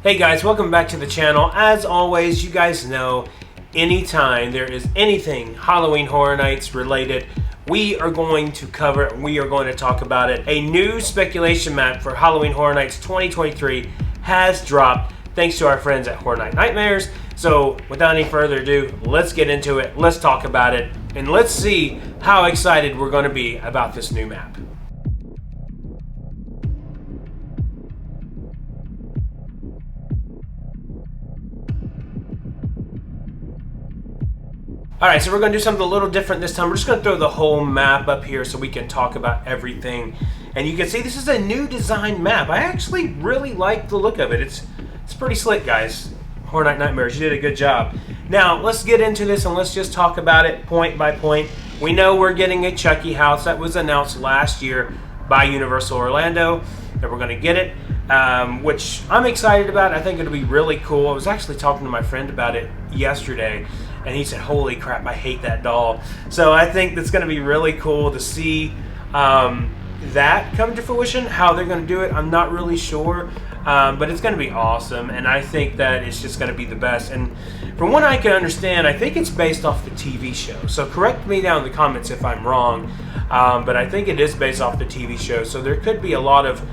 Hey guys, welcome back to the channel. As always, you guys know, anytime there is anything Halloween Horror Nights related, we are going to cover it, we are going to talk about it. A new speculation map for Halloween Horror Nights 2023 has dropped thanks to our friends at Horror Night Nightmares. So without any further ado, let's get into it, let's talk about it, and let's see how excited we're going to be about this new map. Alright, so we're going to do something a little different this time. We're just going to throw the whole map up here so we can talk about everything. And you can see this is a new design map. I actually really like the look of it. It's pretty slick, guys. Horror Night Nightmares, you did a good job. Now, let's get into this and let's just talk about it point by point. We know we're getting a Chucky house that was announced last year by Universal Orlando, that we're going to get it, which I'm excited about. I think it'll be really cool. I was actually talking to my friend about it yesterday, and he said, holy crap, I hate that doll. So I think that's going to be really cool to see that come to fruition. How they're going to do it, I'm not really sure. But it's going to be awesome, and I think that it's just going to be the best. And from what I can understand, I think it's based off the TV show. So correct me down in the comments if I'm wrong, but I think it is based off the TV show. So there could be a lot of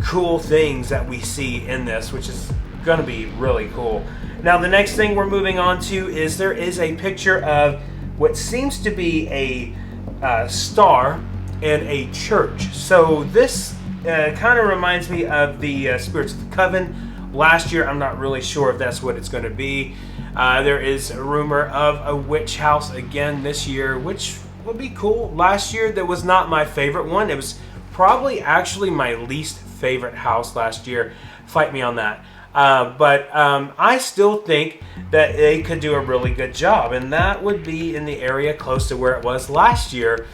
cool things that we see in this, which is going to be really cool. Now, the next thing we're moving on to is there is a picture of what seems to be a star in a church. So this kind of reminds me of the Spirits of the Coven last year. I'm not really sure if that's what it's going to be. There is a rumor of a witch house again this year, which would be cool. Last year, that was not my favorite one. It was probably actually my least favorite house last year. Fight me on that. But I still think that they could do a really good job, and that would be in the area close to where it was last year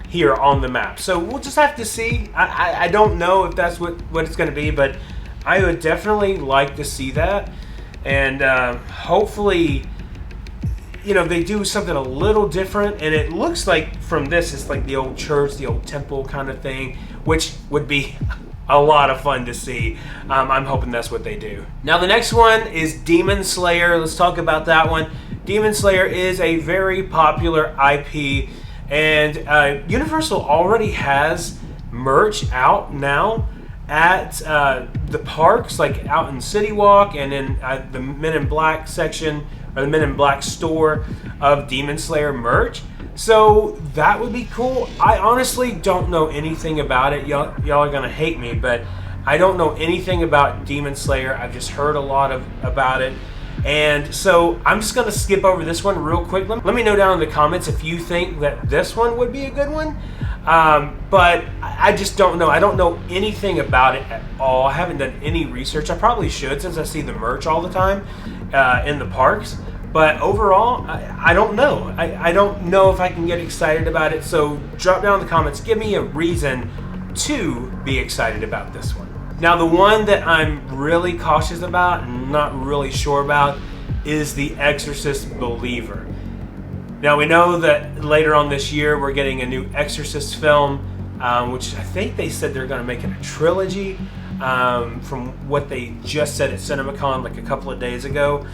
here on the map. So we'll just have to see. I don't know if that's what it's going to be, but I would definitely like to see that, and hopefully, you know, they do something a little different. And it looks like from this, it's like the old church, the old temple kind of thing, which would be a lot of fun to see. I'm hoping that's what they do. Now the next one is Demon Slayer. Let's talk about that one. Demon Slayer is a very popular IP, and Universal already has merch out now at the parks, like out in City Walk and in the Men in Black section, or the Men in Black store of Demon Slayer merch. So that would be cool. I honestly don't know anything about it. Y'all are gonna hate me, but I don't know anything about Demon Slayer. I've just heard a lot about it. And so I'm just gonna skip over this one real quick. Let me know down in the comments if you think that this one would be a good one. But I just don't know. I don't know anything about it at all. I haven't done any research. I probably should, since I see the merch all the time in the parks. But overall, I don't know. I don't know if I can get excited about it. So drop down in the comments. Give me a reason to be excited about this one. Now, the one that I'm really cautious about and not really sure about is the Exorcist Believer. Now, we know that later on this year, we're getting a new Exorcist film, which I think they said they're going to make it a trilogy, from what they just said at CinemaCon like a couple of days ago.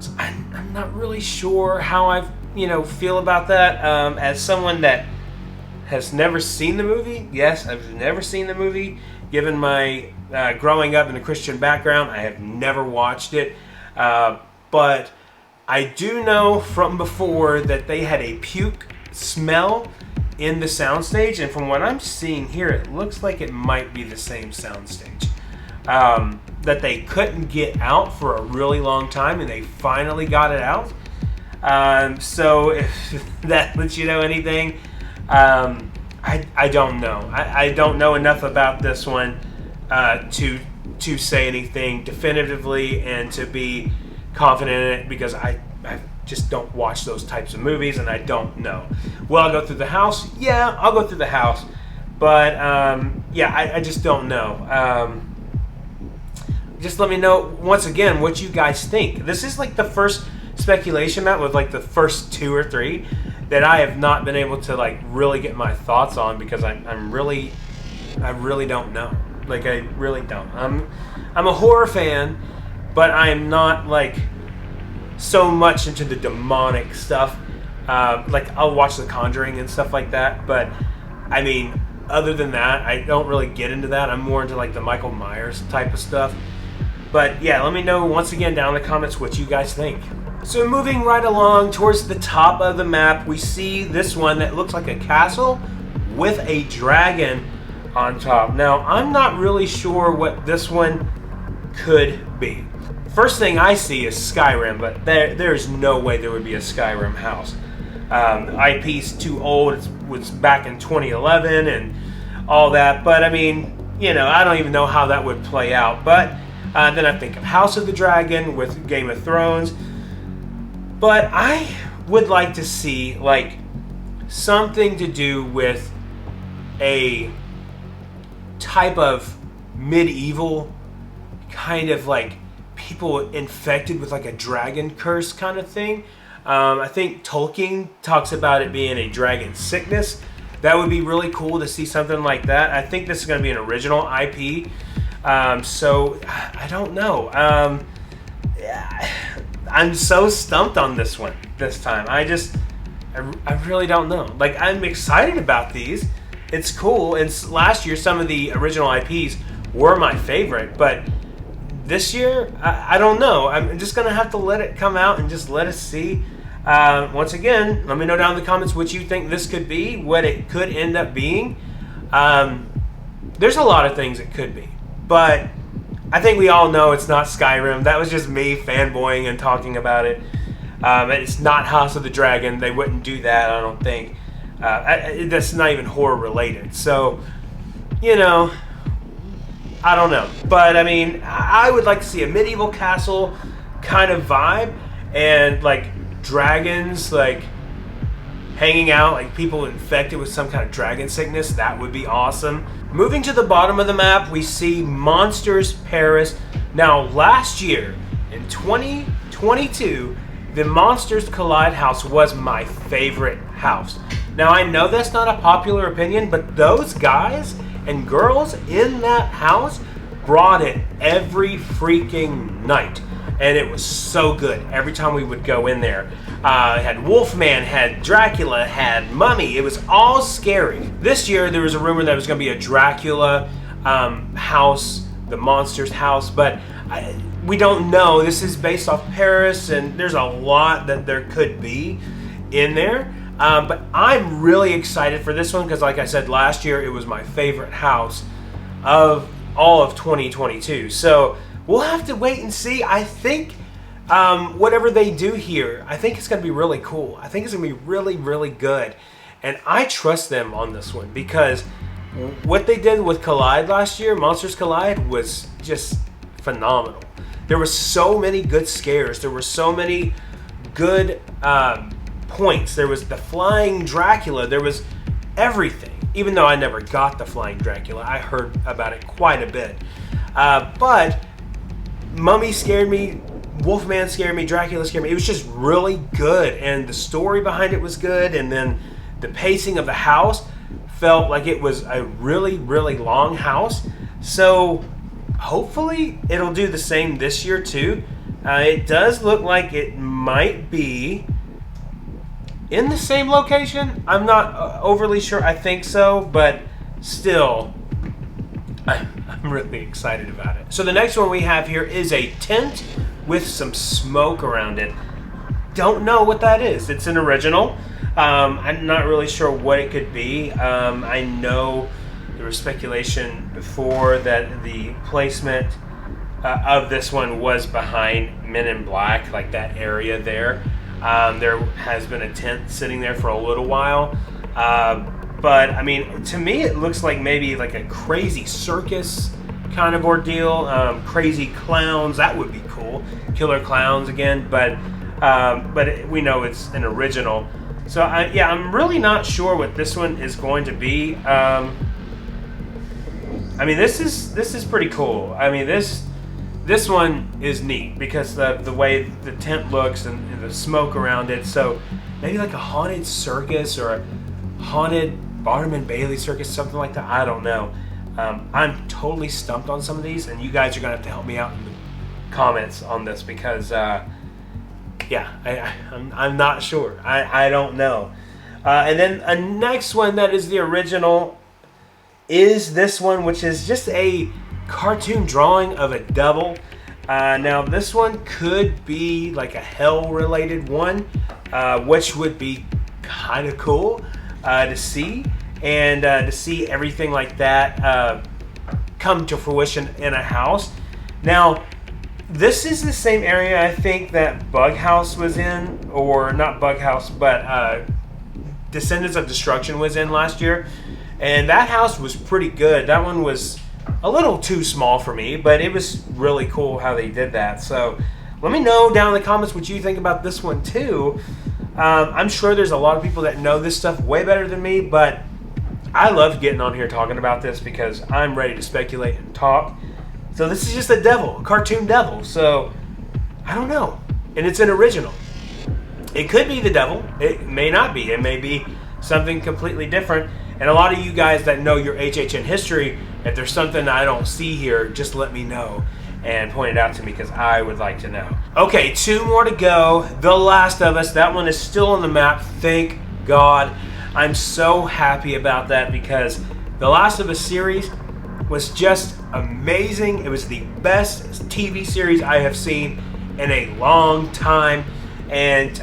So I'm not really sure how I feel about that. As someone that has never seen the movie, yes, I've never seen the movie. Given my growing up in a Christian background, I have never watched it. But I do know from before that they had a puke smell in the soundstage, and from what I'm seeing here, it looks like it might be the same soundstage. That they couldn't get out for a really long time, and they finally got it out. So if that lets you know anything, I don't know. I don't know enough about this one to say anything definitively and to be confident in it, because I just don't watch those types of movies, and I don't know. Will I go through the house? Yeah, I'll go through the house, but yeah, I just don't know. Just let me know once again what you guys think. This is like the first speculation map with like the first 2 or 3 that I have not been able to like really get my thoughts on, because I really don't know. Like, I really don't. I'm a horror fan, but I'm not like so much into the demonic stuff. Like, I'll watch The Conjuring and stuff like that, but I mean, other than that, I don't really get into that. I'm more into like the Michael Myers type of stuff. But yeah, let me know once again down in the comments what you guys think. So moving right along towards the top of the map, we see this one that looks like a castle with a dragon on top. Now, I'm not really sure what this one could be. First thing I see is Skyrim, but there's no way there would be a Skyrim house. The IP's too old. It was back in 2011 and all that. But I mean, you know, I don't even know how that would play out. But then I think of House of the Dragon with Game of Thrones. But I would like to see like something to do with a type of medieval kind of like people infected with like a dragon curse kind of thing. I think Tolkien talks about it being a dragon sickness. That would be really cool to see something like that. I think this is going to be an original IP. So I don't know. I'm so stumped on this one this time. I really don't know. Like, I'm excited about these. It's cool. And last year, some of the original IPs were my favorite, but this year, I don't know. I'm just going to have to let it come out and just let us see. Once again, let me know down in the comments what you think this could be, what it could end up being. There's a lot of things it could be, but I think we all know it's not Skyrim. That was just me fanboying and talking about it. It's not House of the Dragon. They wouldn't do that, I don't think. That's not even horror related. So, you know, I don't know. But, I mean, I would like to see a medieval castle kind of vibe and, like, dragons, like, hanging out, like people infected with some kind of dragon sickness. That would be awesome. Moving to the bottom of the map, we see Monsters Paris. Now, last year, in 2022, the Monsters Collide house was my favorite house. Now, I know that's not a popular opinion, but those guys and girls in that house brought it every freaking night. And it was so good every time we would go in there. It had Wolfman, had Dracula, had Mummy. It was all scary. This year, there was a rumor that it was going to be a Dracula house, the Monsters house, but we don't know. This is based off Paris, and there's a lot that there could be in there. But I'm really excited for this one because, like I said, last year it was my favorite house of all of 2022. So we'll have to wait and see. I think whatever they do here, I think it's going to be really cool. I think it's going to be really, really good. And I trust them on this one because what they did with Collide last year, Monsters Collide, was just phenomenal. There were so many good scares. There were so many good points. There was the flying Dracula. There was everything. Even though I never got the flying Dracula, I heard about it quite a bit. But Mummy scared me, Wolfman scared me, Dracula scared me. It was just really good, and the story behind it was good, and then the pacing of the house felt like it was a really, really long house. So hopefully it'll do the same this year too. It does look like it might be in the same location. I'm not overly sure. I think so, but still, I'm really excited about it. So the next one we have here is a tent with some smoke around it. Don't know what that is. It's an original. I'm not really sure what it could be. I know there was speculation before that the placement of this one was behind Men in Black, like that area there. There has been a tent sitting there for a little while. But, I mean, to me it looks like maybe like a crazy circus kind of ordeal. Crazy clowns, that would be cool. Killer clowns again, but we know it's an original. So, I'm really not sure what this one is going to be. I mean, this is pretty cool. I mean, this one is neat because the way the tent looks and the smoke around it. So maybe like a haunted circus or a haunted Barnum and Bailey circus, something like that. I don't know. I'm totally stumped on some of these, and you guys are going to have to help me out in the comments on this because, I'm not sure. I don't know. And then a next one that is the original is this one, which is just a cartoon drawing of a devil. Now, this one could be like a hell-related one, which would be kind of cool to see. And to see everything like that come to fruition in a house. Now, this is the same area I think that Bug House was in, or not Bug House, but Descendants of Destruction was in last year. And that house was pretty good. That one was a little too small for me, but it was really cool how they did that. So let me know down in the comments what you think about this one too. I'm sure there's a lot of people that know this stuff way better than me, but I love getting on here talking about this because I'm ready to speculate and talk. So this is just a devil, a cartoon devil. So I don't know. And it's an original. It could be the devil. It may not be. It may be something completely different. And a lot of you guys that know your HHN history, if there's something I don't see here, just let me know and point it out to me because I would like to know. Okay, 2 more to go. The Last of Us. That one is still on the map. Thank God. I'm so happy about that because The Last of Us series was just amazing. It was the best TV series I have seen in a long time. And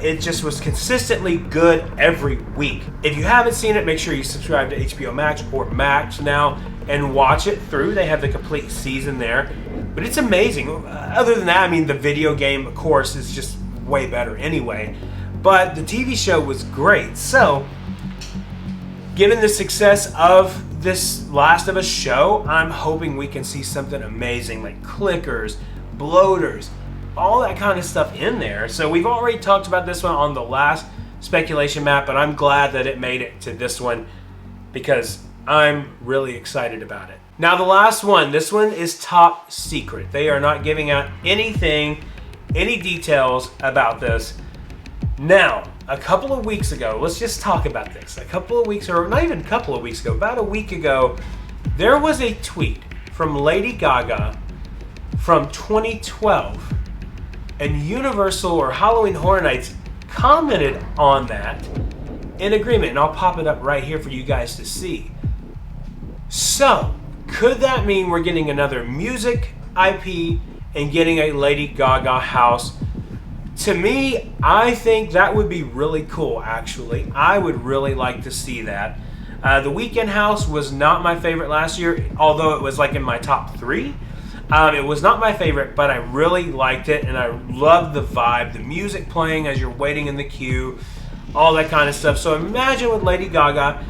it just was consistently good every week. If you haven't seen it, make sure you subscribe to HBO Max or Max now and watch it through. They have the complete season there. But it's amazing. Other than that, I mean, the video game, of course, is just way better anyway. But the TV show was great. So, given the success of this Last of Us show, I'm hoping we can see something amazing like clickers, bloaters, all that kind of stuff in there. So we've already talked about this one on the last speculation map, but I'm glad that it made it to this one because I'm really excited about it. Now the last one, this one is top secret. They are not giving out anything, any details about this. Now, a couple of weeks ago, let's just talk about this. A couple of weeks, or not even a couple of weeks ago, about a week ago, there was a tweet from Lady Gaga from 2012. And Universal or Halloween Horror Nights commented on that in agreement. And I'll pop it up right here for you guys to see. So, could that mean we're getting another music IP and getting a Lady Gaga house? To me, I think that would be really cool, actually. I would really like to see that. The Weekend house was not my favorite last year, although it was like in my top 3. It was not my favorite, but I really liked it, and I loved the vibe, the music playing as you're waiting in the queue, all that kind of stuff. So imagine with Lady Gaga,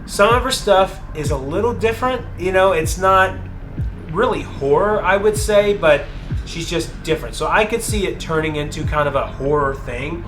some of her stuff is a little different. You know, it's not really horror, I would say, but she's just different. So I could see it turning into kind of a horror thing,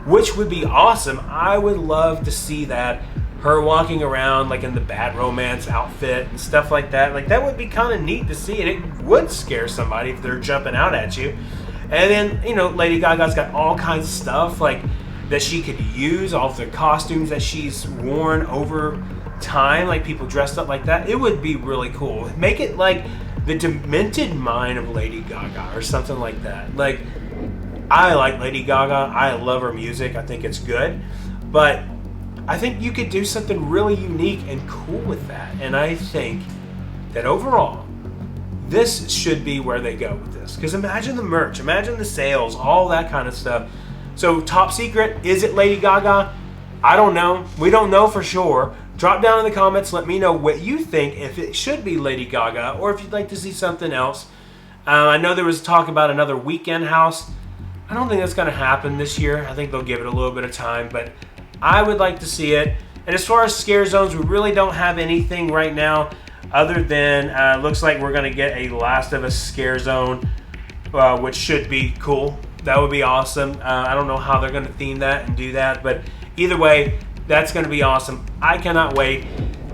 which would be awesome. I would love to see that. Her walking around like in the Bad Romance outfit and stuff like that. Like that would be kind of neat to see, and it would scare somebody if they're jumping out at you. And then, you know, Lady Gaga's got all kinds of stuff like that she could use, all of the costumes that she's worn over time, like people dressed up like that. It would be really cool. Make it like the Demented Mind of Lady Gaga or something like that. Like, I like Lady Gaga. I love her music. I think it's good. But I think you could do something really unique and cool with that. And I think that overall, this should be where they go with this. Because imagine the merch, imagine the sales, all that kind of stuff. So top secret, is it Lady Gaga? I don't know. We don't know for sure. Drop down in the comments, let me know what you think, if it should be Lady Gaga or if you'd like to see something else. I know there was talk about another Weekend house. I don't think that's going to happen this year. I think they'll give it a little bit of time, but I would like to see it. And as far as scare zones, we really don't have anything right now other than looks like we're going to get a Last of Us scare zone, which should be cool. That would be awesome. I don't know how they're going to theme that and do that, but either way, that's going to be awesome. I cannot wait.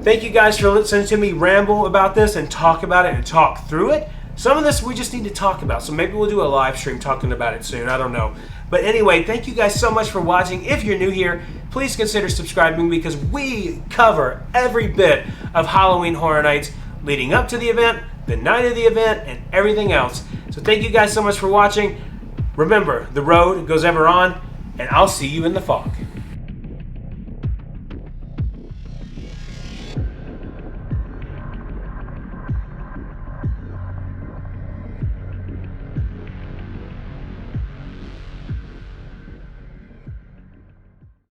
Thank you guys for listening to me ramble about this and talk about it and talk through it. Some of this we just need to talk about, so maybe we'll do a live stream talking about it soon. I don't know. But anyway, thank you guys so much for watching. If you're new here, please consider subscribing because we cover every bit of Halloween Horror Nights, leading up to the event, the night of the event, and everything else. So thank you guys so much for watching. Remember, the road goes ever on, and I'll see you in the fog.